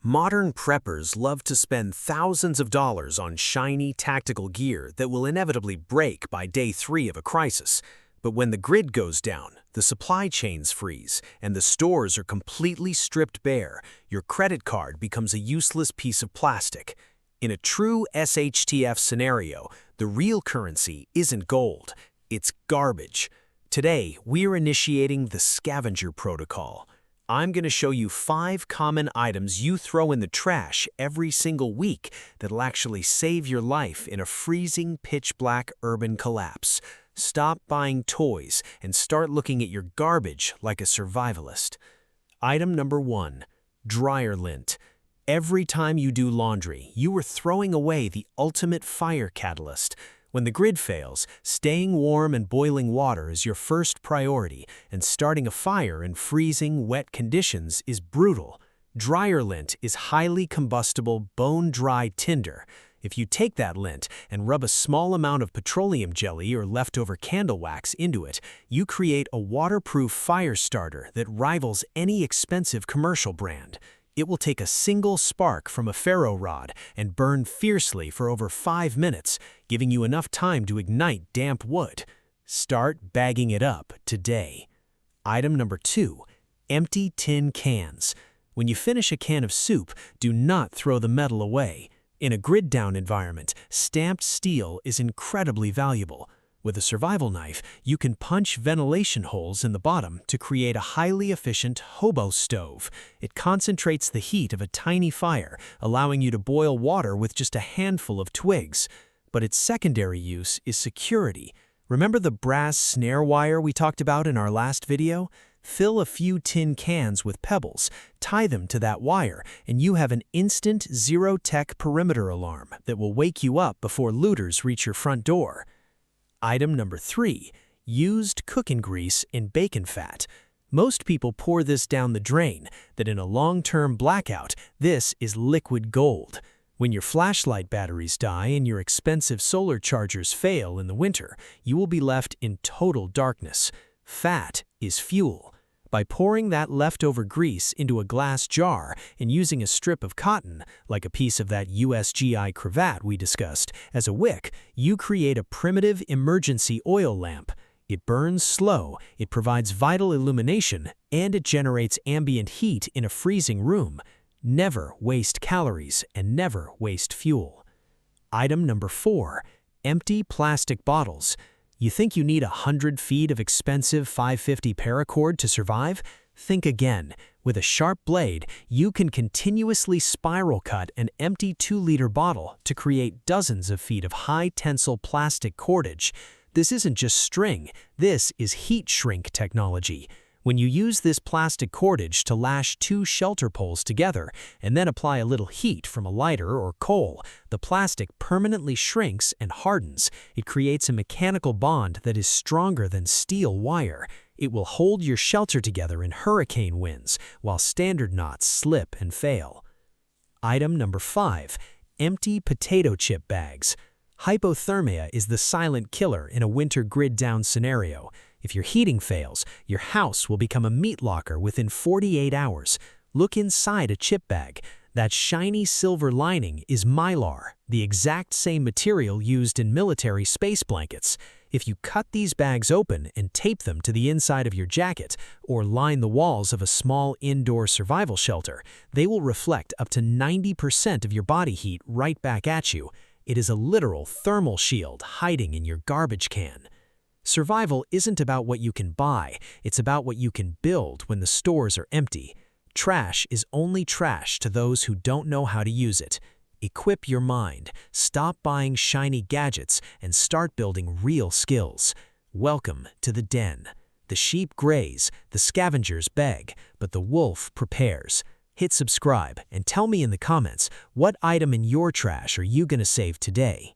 Modern preppers love to spend thousands of dollars on shiny tactical gear that will inevitably break by day 3 of a crisis. But when the grid goes down, the supply chains freeze, and the stores are completely stripped bare, your credit card becomes a useless piece of plastic. In a true SHTF scenario, the real currency isn't gold, it's garbage. Today, we're initiating the Scavenger Protocol. I'm going to show you 5 common items you throw in the trash every single week that'll actually save your life in a freezing pitch-black urban collapse. Stop buying toys and start looking at your garbage like a survivalist. Item number 1. Dryer lint. Every time you do laundry, you are throwing away the ultimate fire catalyst. When the grid fails, staying warm and boiling water is your first priority, and starting a fire in freezing, wet conditions is brutal. Dryer lint is highly combustible, bone-dry tinder. If you take that lint and rub a small amount of petroleum jelly or leftover candle wax into it, you create a waterproof fire starter that rivals any expensive commercial brand. It will take a single spark from a ferro rod and burn fiercely for over 5 minutes, giving you enough time to ignite damp wood. Start bagging it up today. Item number 2. Empty tin cans. When you finish a can of soup, do not throw the metal away. In a grid-down environment, stamped steel is incredibly valuable. With a survival knife, you can punch ventilation holes in the bottom to create a highly efficient hobo stove. It concentrates the heat of a tiny fire, allowing you to boil water with just a handful of twigs. But its secondary use is security. Remember the brass snare wire we talked about in our last video? Fill a few tin cans with pebbles, tie them to that wire, and you have an instant zero-tech perimeter alarm that will wake you up before looters reach your front door. Item number 3. Used cooking grease and bacon fat. Most people pour this down the drain, that in a long-term blackout, this is liquid gold. When your flashlight batteries die and your expensive solar chargers fail in the winter, you will be left in total darkness. Fat is fuel. By pouring that leftover grease into a glass jar and using a strip of cotton, like a piece of that USGI cravat we discussed, as a wick, you create a primitive emergency oil lamp. It burns slow, it provides vital illumination, and it generates ambient heat in a freezing room. Never waste calories and never waste fuel. Item number 4. Empty plastic bottles. You think you need 100 feet of expensive 550 paracord to survive? Think again. With a sharp blade, you can continuously spiral cut an empty 2-liter bottle to create dozens of feet of high-tensile plastic cordage. This isn't just string, this is heat shrink technology. When you use this plastic cordage to lash 2 shelter poles together and then apply a little heat from a lighter or coal, the plastic permanently shrinks and hardens. It creates a mechanical bond that is stronger than steel wire. It will hold your shelter together in hurricane winds, while standard knots slip and fail. Item number 5. Empty potato chip bags. Hypothermia is the silent killer in a winter grid-down scenario. If your heating fails, your house will become a meat locker within 48 hours. Look inside a chip bag. That shiny silver lining is Mylar, the exact same material used in military space blankets. If you cut these bags open and tape them to the inside of your jacket or line the walls of a small indoor survival shelter, they will reflect up to 90% of your body heat right back at you. It is a literal thermal shield hiding in your garbage can. Survival isn't about what you can buy, it's about what you can build when the stores are empty. Trash is only trash to those who don't know how to use it. Equip your mind, stop buying shiny gadgets, and start building real skills. Welcome to the den. The sheep graze, the scavengers beg, but the wolf prepares. Hit subscribe and tell me in the comments, what item in your trash are you gonna save today?